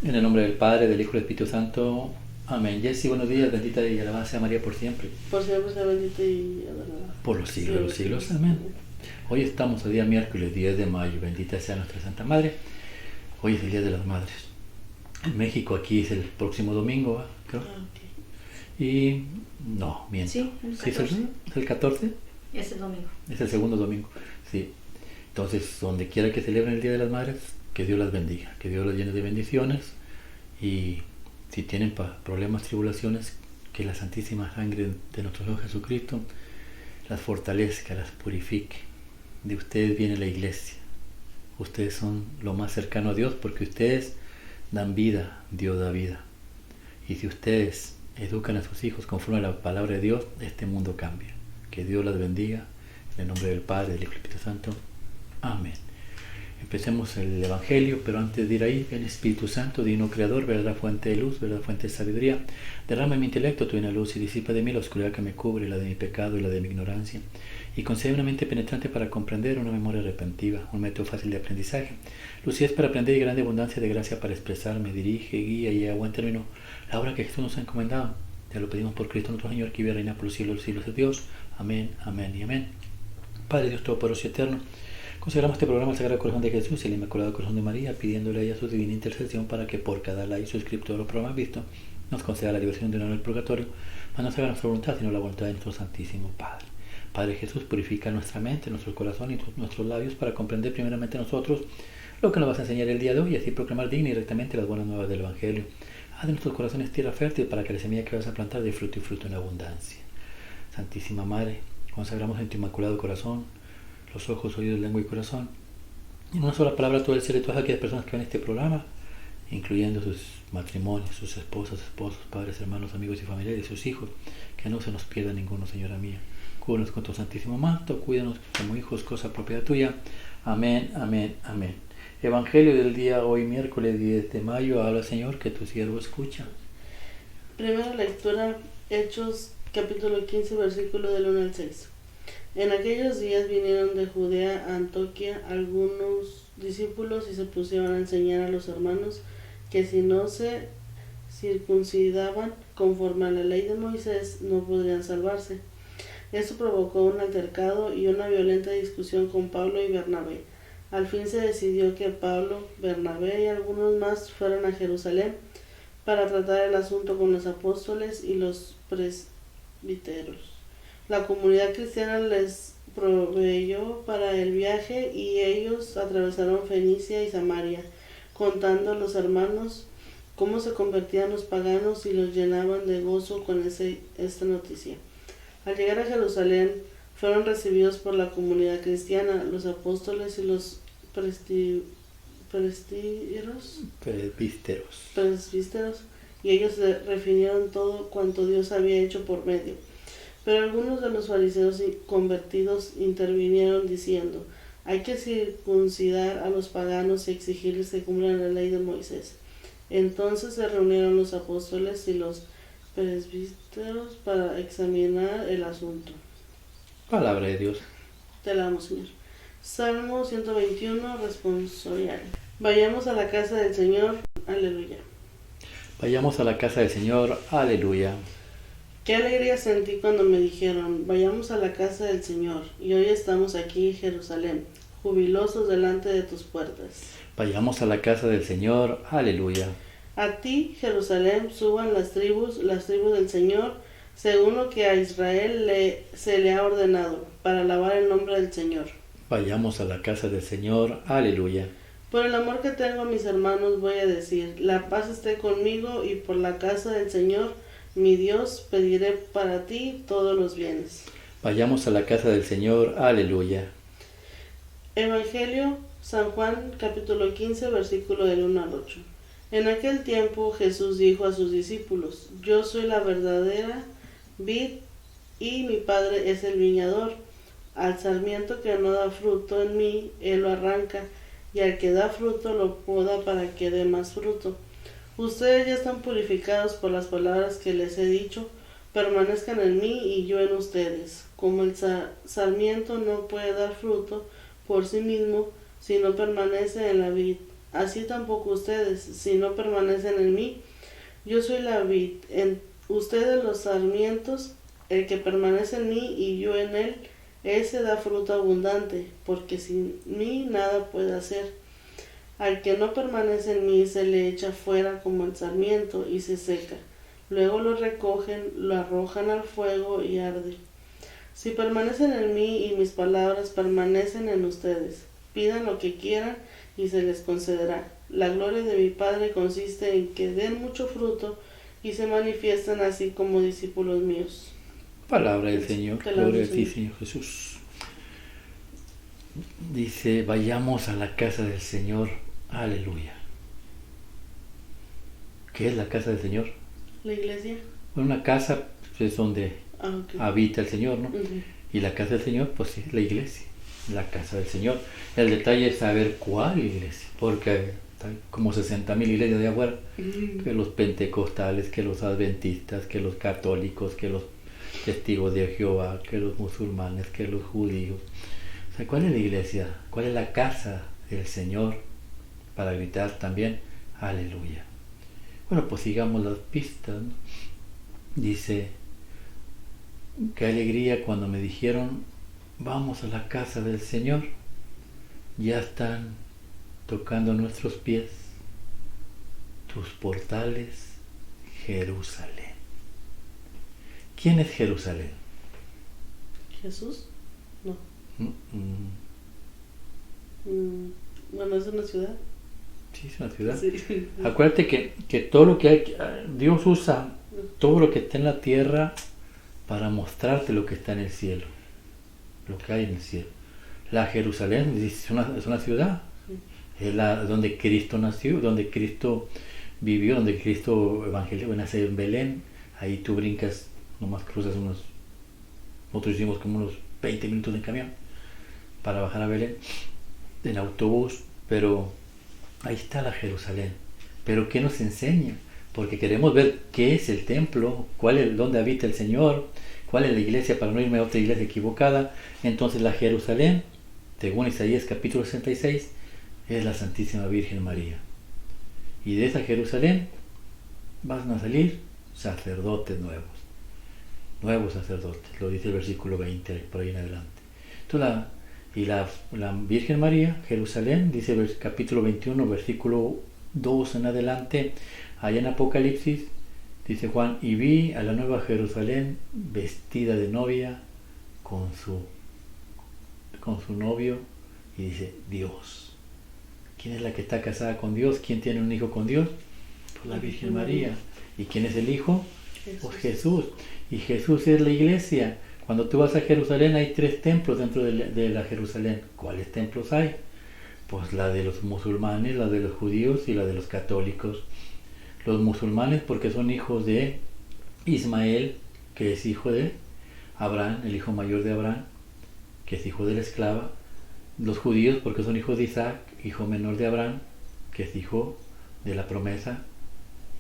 En el nombre del Padre, del Hijo y del Espíritu Santo. Amén. Jessy, buenos días. Bendita y alabada sea María por siempre. Por siempre sea bendita y adorada. Por los siglos de los siglos. Amén. Hoy estamos el día miércoles 10 de mayo. Bendita sea nuestra Santa Madre. Hoy es el Día de las Madres. En México aquí es el próximo domingo, ¿va? Creo. Okay. Y no, miento. Sí, el 14. ¿Es el 14? Es el domingo. Es el segundo domingo. Sí. Entonces, donde quiera que celebren el Día de las Madres, que Dios las bendiga, que Dios las llene de bendiciones. Y si tienen problemas, tribulaciones, que la Santísima Sangre de nuestro Señor Jesucristo las fortalezca, las purifique. De ustedes viene la iglesia. Ustedes son lo más cercano a Dios porque ustedes dan vida, Dios da vida. Y si ustedes educan a sus hijos conforme a la palabra de Dios, este mundo cambia. Que Dios las bendiga. En el nombre del Padre, del Hijo y del Espíritu Santo. Amén. Empecemos el Evangelio, pero antes de ir ahí, ven Espíritu Santo, divino Creador, verdad fuente de luz, verdad fuente de sabiduría, derrama en mi intelecto tu divina luz y disipa de mí la oscuridad que me cubre, la de mi pecado y la de mi ignorancia, y concede una mente penetrante para comprender, una memoria retentiva, un método fácil de aprendizaje, lucidez para aprender y grande abundancia de gracia para expresarme, dirige, guía y a buen término la obra que Jesús nos ha encomendado. Te lo pedimos por Cristo nuestro Señor, que vive y reina por los siglos de Dios. Amén, amén y amén. Padre Dios Todopoderoso y Eterno, consagramos este programa al Sagrado Corazón de Jesús y el Inmaculado Corazón de María, pidiéndole a ella su divina intercesión para que por cada like suscriptor de los programas vistos nos conceda la liberación de no del purgatorio, mas no se haga nuestra voluntad, sino la voluntad de nuestro Santísimo Padre. Padre Jesús, purifica nuestra mente, nuestro corazón y nuestros labios para comprender primeramente nosotros lo que nos vas a enseñar el día de hoy y así proclamar digna y rectamente las buenas nuevas del Evangelio. Haz de nuestros corazones tierra fértil para que la semilla que vas a plantar dé fruto y fruto en abundancia. Santísima Madre, consagramos en tu Inmaculado Corazón los ojos, oídos, lengua y corazón. En una sola palabra, todo el ser de todas aquellas personas que ven este programa, incluyendo sus matrimonios, sus esposas, esposos, padres, hermanos, amigos y familiares, sus hijos, que no se nos pierda ninguno, Señora mía. Cúbranos con tu santísimo manto, cuídanos como hijos, cosa propia tuya. Amén, amén, amén. Evangelio del día hoy, miércoles 10 de mayo. Habla, Señor, que tu siervo escucha. Primera lectura, Hechos, capítulo 15, versículo del 1 al 6. En aquellos días vinieron de Judea a Antioquía algunos discípulos y se pusieron a enseñar a los hermanos que si no se circuncidaban conforme a la ley de Moisés no podrían salvarse. Esto provocó un altercado y una violenta discusión con Pablo y Bernabé. Al fin se decidió que Pablo, Bernabé y algunos más fueran a Jerusalén para tratar el asunto con los apóstoles y los presbíteros. La comunidad cristiana les proveyó para el viaje y ellos atravesaron Fenicia y Samaria, contando a los hermanos cómo se convertían los paganos y los llenaban de gozo con esta noticia. Al llegar a Jerusalén, fueron recibidos por la comunidad cristiana, los apóstoles y los presbíteros, y ellos refirieron todo cuanto Dios había hecho por medio. Pero algunos de los fariseos convertidos intervinieron diciendo: hay que circuncidar a los paganos y exigirles que cumplan la ley de Moisés. Entonces se reunieron los apóstoles y los presbíteros para examinar el asunto. Palabra de Dios. Te la damos, Señor. Salmo 121, responsorial. Vayamos a la casa del Señor. Aleluya. Vayamos a la casa del Señor. Aleluya. Qué alegría sentí cuando me dijeron: vayamos a la casa del Señor. Y hoy estamos aquí, Jerusalén, jubilosos delante de tus puertas. Vayamos a la casa del Señor. Aleluya. A ti, Jerusalén, suban las tribus del Señor, según lo que a Israel se le ha ordenado, para alabar el nombre del Señor. Vayamos a la casa del Señor. Aleluya. Por el amor que tengo a mis hermanos voy a decir: la paz esté conmigo, y por la casa del Señor, mi Dios, pediré para ti todos los bienes. Vayamos a la casa del Señor. Aleluya. Evangelio, San Juan, capítulo 15, versículo del 1 al 8. En aquel tiempo Jesús dijo a sus discípulos: yo soy la verdadera vid y mi Padre es el viñador. Al sarmiento que no da fruto en mí, él lo arranca, y al que da fruto lo poda para que dé más fruto. Ustedes ya están purificados por las palabras que les he dicho. Permanezcan en mí y yo en ustedes. Como el sarmiento no puede dar fruto por sí mismo si no permanece en la vid, así tampoco ustedes, si no permanecen en mí. Yo soy la vid, en ustedes los sarmientos. El que permanece en mí y yo en él, ese da fruto abundante, porque sin mí nada puede hacer. Al que no permanece en mí se le echa fuera como el sarmiento y se seca. Luego lo recogen, lo arrojan al fuego y arde. Si permanecen en mí y mis palabras permanecen en ustedes, pidan lo que quieran y se les concederá. La gloria de mi Padre consiste en que den mucho fruto y se manifiesten así como discípulos míos. Palabra del Señor. Gloria a ti, Señor Jesús. Dice, vayamos a la casa del Señor. Aleluya. ¿Qué es la casa del Señor? La iglesia. Bueno, una casa es donde habita el Señor, ¿no? Uh-huh. Y la casa del Señor, pues sí, la iglesia. La casa del Señor. El detalle es saber cuál iglesia, porque hay como 60,000 iglesias de afuera. Uh-huh. Que los pentecostales, que los adventistas, que los católicos, que los testigos de Jehová, que los musulmanes, que los judíos. O sea, ¿cuál es la iglesia? ¿Cuál es la casa del Señor? Para gritar también, aleluya. Bueno, pues sigamos las pistas, ¿no? Dice, qué alegría cuando me dijeron, vamos a la casa del Señor. Ya están tocando nuestros pies tus portales, Jerusalén. ¿Quién es Jerusalén? ¿Jesús? No. Bueno, es una ciudad. Sí, es una ciudad. Sí. Acuérdate que todo lo que hay, Dios usa todo lo que está en la tierra para mostrarte lo que está en el cielo, lo que hay en el cielo. La Jerusalén es una ciudad, es donde Cristo nació, donde Cristo vivió, donde Cristo evangelizó, nace en Belén. Ahí tú brincas, nomás cruzas nosotros hicimos como unos 20 minutos en camión para bajar a Belén, en autobús, pero ahí está la Jerusalén. Pero ¿qué nos enseña? Porque queremos ver qué es el templo, dónde habita el Señor, cuál es la iglesia, para no irme a otra iglesia equivocada. Entonces la Jerusalén, según Isaías capítulo 66, es la Santísima Virgen María. Y de esa Jerusalén van a salir sacerdotes nuevos sacerdotes, lo dice el versículo 20 por ahí en adelante. Entonces la Virgen María, Jerusalén, dice el capítulo 21, versículo 2 en adelante, allá en Apocalipsis, dice Juan, y vi a la nueva Jerusalén vestida de novia con su novio, y dice Dios. ¿Quién es la que está casada con Dios? ¿Quién tiene un hijo con Dios? Pues la Virgen María. ¿Y quién es el hijo? Pues Jesús. Y Jesús es la iglesia. Cuando tú vas a Jerusalén hay 3 templos dentro de la Jerusalén. ¿Cuáles templos hay? Pues la de los musulmanes, la de los judíos y la de los católicos. Los musulmanes porque son hijos de Ismael, que es hijo de Abraham, el hijo mayor de Abraham, que es hijo de la esclava. Los judíos porque son hijos de Isaac, hijo menor de Abraham, que es hijo de la promesa.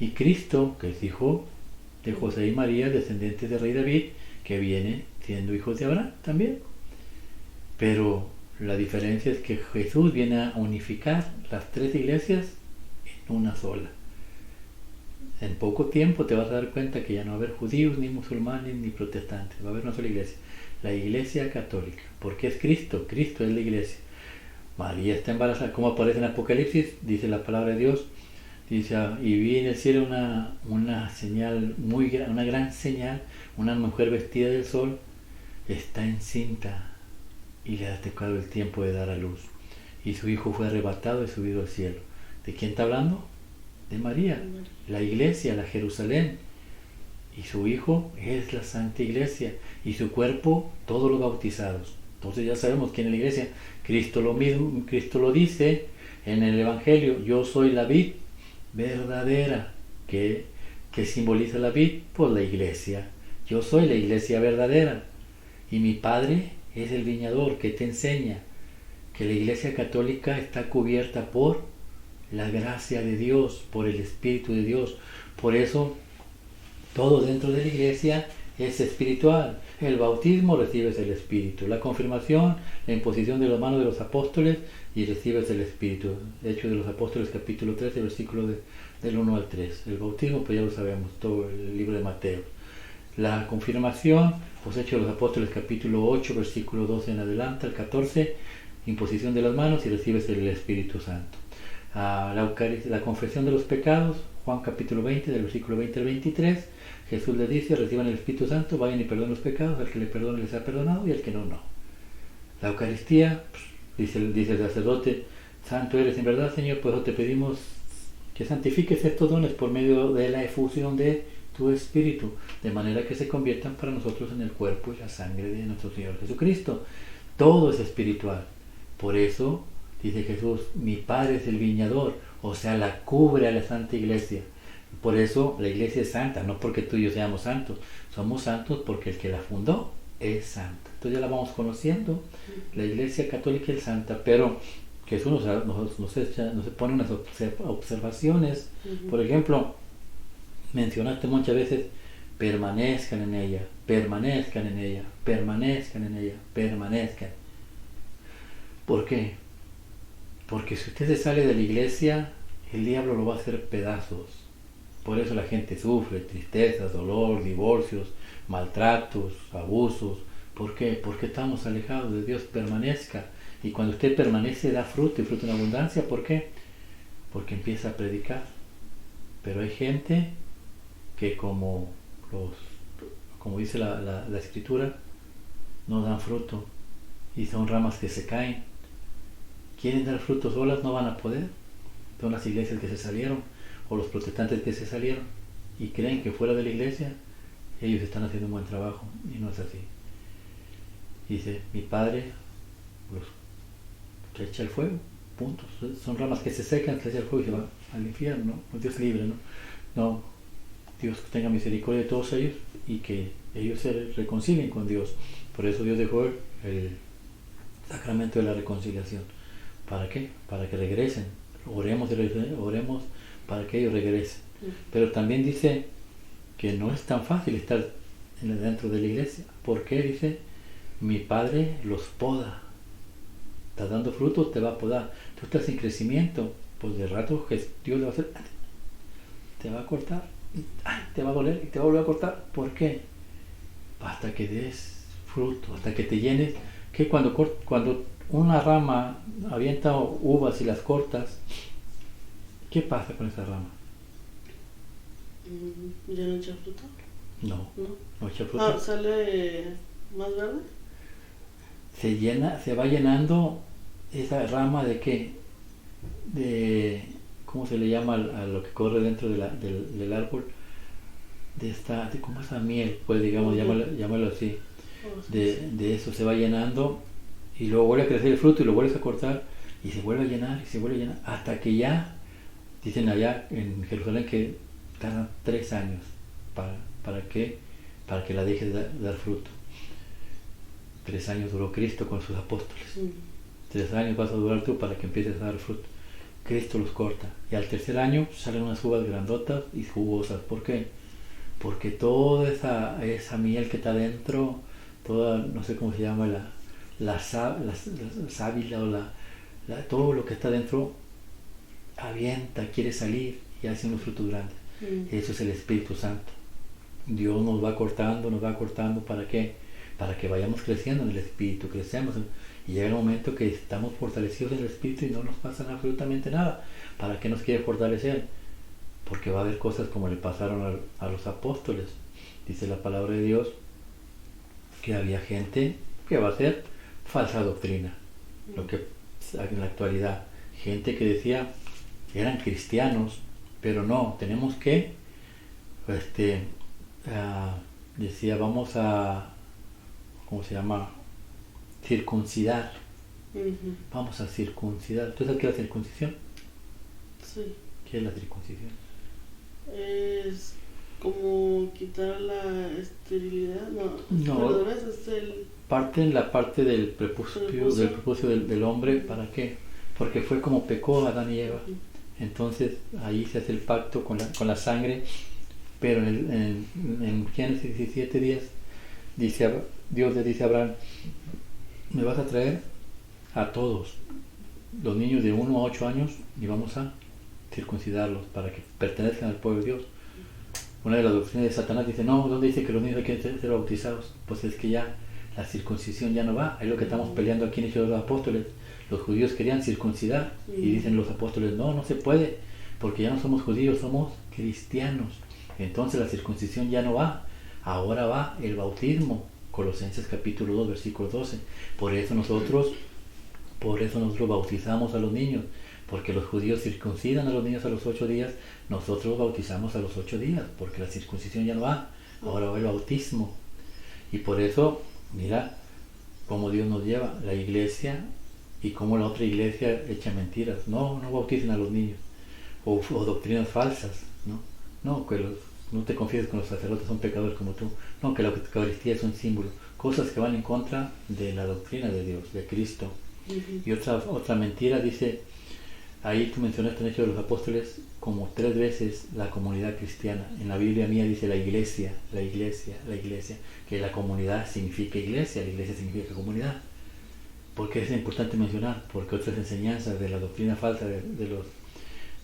Y Cristo, que es hijo de José y María, descendientes del rey David, que viene siendo hijos de Abraham también. Pero la diferencia es que Jesús viene a unificar las 3 iglesias en una sola. En poco tiempo te vas a dar cuenta que ya no va a haber judíos, ni musulmanes, ni protestantes. Va a haber una sola iglesia, la iglesia católica. Porque es Cristo, Cristo es la iglesia. María está embarazada, como aparece en Apocalipsis, dice la palabra de Dios. Dice, y vi en el cielo una señal una gran señal, una mujer vestida del sol, está encinta y le ha tocado el tiempo de dar a luz. Y su hijo fue arrebatado y subido al cielo. ¿De quién está hablando? De María, la iglesia, la Jerusalén. Y su hijo es la Santa Iglesia. Y su cuerpo, todos los bautizados. Entonces ya sabemos quién es la iglesia. Cristo lo mismo, Cristo lo dice en el Evangelio, yo soy la vid verdadera. ¿Qué simboliza la vid? Pues la iglesia. Yo soy la iglesia verdadera. Y mi Padre es el viñador, que te enseña que la iglesia católica está cubierta por la gracia de Dios, por el Espíritu de Dios. Por eso todo dentro de la iglesia es espiritual. El bautismo, recibes el Espíritu. La confirmación, la imposición de las manos de los apóstoles y recibes el Espíritu. Hechos de los Apóstoles, capítulo 13, versículo del 1 al 3. El bautismo, pues ya lo sabemos, todo el libro de Mateo. La confirmación, pues Hechos de los Apóstoles, capítulo 8, versículo 12 en adelante, al 14, imposición de las manos y recibes el Espíritu Santo. La confesión de los pecados, Juan capítulo 20, del versículo 20 al 23, Jesús le dice, reciban el Espíritu Santo, vayan y perdonen los pecados, al que le perdone les ha perdonado y al que no, no. La Eucaristía, dice el sacerdote, santo eres en verdad, Señor, pues te pedimos que santifiques estos dones por medio de la efusión de tu Espíritu, de manera que se conviertan para nosotros en el cuerpo y la sangre de nuestro Señor Jesucristo. Todo es espiritual. Por eso, dice Jesús, mi Padre es el viñador, o sea, la cubre a la Santa Iglesia. Por eso la Iglesia es santa, no porque tú y yo seamos santos, somos santos porque el que la fundó es santo. Entonces ya la vamos conociendo, la Iglesia Católica es santa, pero Jesús nos pone unas observaciones. Por ejemplo, mencionaste muchas veces, permanezcan en ella, permanezcan en ella, permanezcan en ella, permanezcan. ¿Por qué? Porque si usted se sale de la iglesia, el diablo lo va a hacer pedazos. Por eso la gente sufre tristezas, dolor, divorcios, maltratos, abusos. ¿Por qué? Porque estamos alejados de Dios. Permanezca. Y cuando usted permanece, da fruto y fruto en abundancia. ¿Por qué? Porque empieza a predicar. Pero hay gente que como dice la Escritura, no dan fruto. Y son ramas que se caen. Quieren dar frutos solas, no van a poder. Son las iglesias que se salieron, o los protestantes que se salieron, y creen que fuera de la iglesia ellos están haciendo un buen trabajo, y no es así. Dice, mi Padre los echa al fuego, punto. Son ramas que se secan, se echa al fuego y se van al infierno, ¿no? Dios libre, ¿no? No, Dios tenga misericordia de todos ellos y que ellos se reconcilien con Dios. Por eso Dios dejó el sacramento de la reconciliación. ¿Para qué? Para que regresen. Oremos para que ellos regresen. Pero también dice que no es tan fácil estar dentro de la iglesia. ¿Por qué? Dice, mi Padre los poda. Estás dando frutos, te va a podar. Tú estás en crecimiento, pues de rato Dios le va a hacer, te va a cortar, te va a doler y te va a volver a cortar. ¿Por qué? Hasta que des fruto, hasta que te llenes. Que cuando una rama avienta uvas y las cortas, ¿qué pasa con esa rama? ¿Ya no echa fruta? No echa fruta. ¿Sale más verde? Se va llenando esa rama de qué? ¿Cómo se le llama a lo que corre dentro del árbol? Como esa miel, pues digamos, llámalo así. De eso se va llenando y luego vuelve a crecer el fruto y lo vuelves a cortar y se vuelve a llenar y se vuelve a llenar hasta que ya, dicen allá en Jerusalén que tardan 3 años para que la dejes dar fruto. 3 años duró Cristo con sus apóstoles. 3 años vas a durar tú para que empieces a dar fruto. Cristo los corta y al 3er año salen unas uvas grandotas y jugosas. ¿Por qué? Porque toda esa miel que está dentro, toda, no sé cómo se llama, la sábila o todo lo que está dentro avienta, quiere salir y hace unos frutos grandes. Eso es el Espíritu Santo. Dios nos va cortando, ¿para qué? Para que vayamos creciendo en el Espíritu, crecemos y llega el momento que estamos fortalecidos en el Espíritu y no nos pasa absolutamente nada. ¿Para qué nos quiere fortalecer? Porque va a haber cosas como le pasaron a los apóstoles. Dice la palabra de Dios que había gente que va a ser falsa doctrina. Lo que en la actualidad, gente que decía eran cristianos, pero no, tenemos que decía vamos a, ¿cómo se llama? Circuncidar. Vamos a circuncidar. ¿Tú sabes qué es la circuncisión? Sí. ¿Qué es la circuncisión? Es como quitar la esterilidad. No. Es la parte del prepucio del hombre. ¿Para qué? Porque fue como pecó Adán y Eva. Entonces ahí se hace el pacto con la sangre. Pero en Génesis 17:10 Dios le dice a Abraham, me vas a traer a todos los niños de 1 a 8 años y vamos a circuncidarlos para que pertenezcan al pueblo de Dios. Una de las doctrinas de Satanás dice, no, ¿dónde dice que los niños hay que ser bautizados? Pues es que ya la circuncisión ya no va. Es lo que estamos peleando aquí en Hechos de los Apóstoles. Los judíos querían circuncidar y dicen los apóstoles, no se puede, porque ya no somos judíos, somos cristianos. Entonces la circuncisión ya no va, ahora va el bautismo. Colosenses capítulo 2, versículo 12. Por eso nosotros bautizamos a los niños, porque los judíos circuncidan a los niños a los 8 días, nosotros bautizamos a los 8 días, porque la circuncisión ya no va, ahora va el bautismo. Y por eso, mira cómo Dios nos lleva, la iglesia, y cómo la otra iglesia echa mentiras. No bauticen a los niños, o doctrinas falsas, no, que no te confieses con los sacerdotes, son pecadores como tú, no, que la Eucaristía es un símbolo, cosas que van en contra de la doctrina de Dios, de Cristo. Y otra mentira dice, ahí tú mencionaste en Hechos de los Apóstoles como 3 veces la comunidad cristiana. En la Biblia mía dice la iglesia, que la comunidad significa iglesia, la iglesia significa comunidad. ¿Por qué es importante mencionar? Porque otras enseñanzas de la doctrina falsa de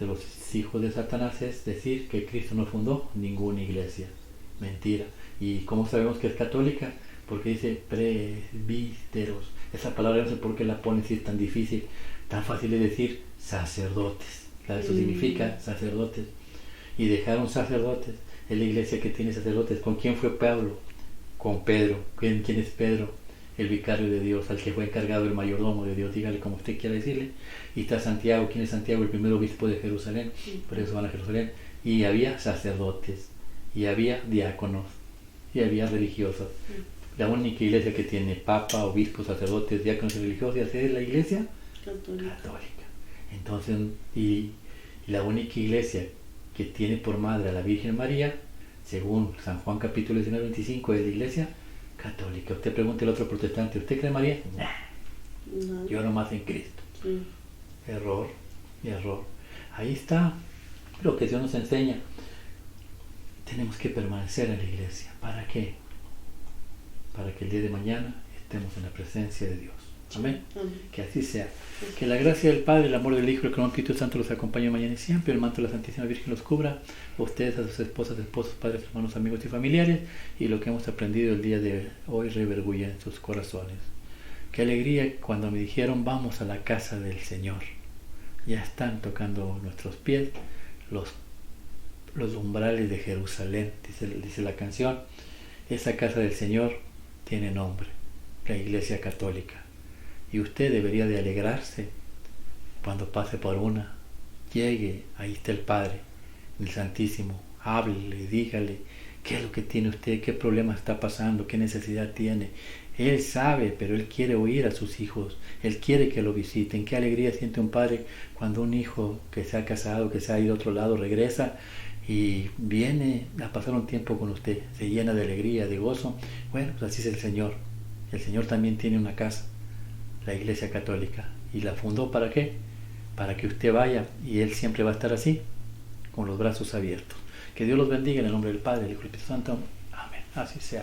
los hijos de Satanás es decir que Cristo no fundó ninguna iglesia. Mentira. ¿Y cómo sabemos que es católica? Porque dice presbíteros. Esa palabra no sé por qué la ponen si es tan difícil, tan fácil de decir sacerdotes. Eso significa sacerdotes. Y dejaron sacerdotes. Es la iglesia que tiene sacerdotes. ¿Con quién fue Pablo? Con Pedro. ¿Quién es Pedro? El vicario de Dios, al que fue encargado el mayordomo de Dios, dígale como usted quiera decirle. Y está Santiago. ¿Quién es Santiago? El primer obispo de Jerusalén. Por eso van a Jerusalén. Y había sacerdotes, y había diáconos, y había religiosos. La única iglesia que tiene papa, obispos, sacerdotes, diáconos y religiosos es la iglesia católica. Entonces, y la única iglesia que tiene por madre a la Virgen María, según San Juan capítulo 19, 25, es la iglesia católica. Usted pregunta al otro protestante, ¿usted cree en María? No. Yo nomás en Cristo. Error. Ahí está lo que Dios nos enseña. Tenemos que permanecer en la iglesia. ¿Para qué? Para que el día de mañana estemos en la presencia de Dios. Amén. Que así sea. Que la gracia del Padre, el amor del Hijo y el corazón del Espíritu Santo los acompañe mañana y siempre. El manto de la Santísima Virgen los cubra. A ustedes, a sus esposas, esposos, padres, hermanos, amigos y familiares. Y lo que hemos aprendido el día de hoy revergulla en sus corazones. Qué alegría cuando me dijeron vamos a la casa del Señor. Ya están tocando nuestros pies los umbrales de Jerusalén, dice la canción. Esa casa del Señor tiene nombre, la Iglesia Católica. Y usted debería de alegrarse cuando pase por una. Llegue, ahí está el Padre, el Santísimo. Háblele, dígale qué es lo que tiene usted, qué problema está pasando, qué necesidad tiene. Él sabe, pero Él quiere oír a sus hijos. Él quiere que lo visiten. Qué alegría siente un padre cuando un hijo que se ha casado, que se ha ido a otro lado, regresa y viene a pasar un tiempo con usted. Se llena de alegría, de gozo. Bueno, pues así es el Señor. El Señor también tiene una casa, la Iglesia Católica. ¿Y la fundó para qué? Para que usted vaya y Él siempre va a estar así, con los brazos abiertos. Que Dios los bendiga en el nombre del Padre, del Hijo y del Espíritu Santo. Amén. Así sea.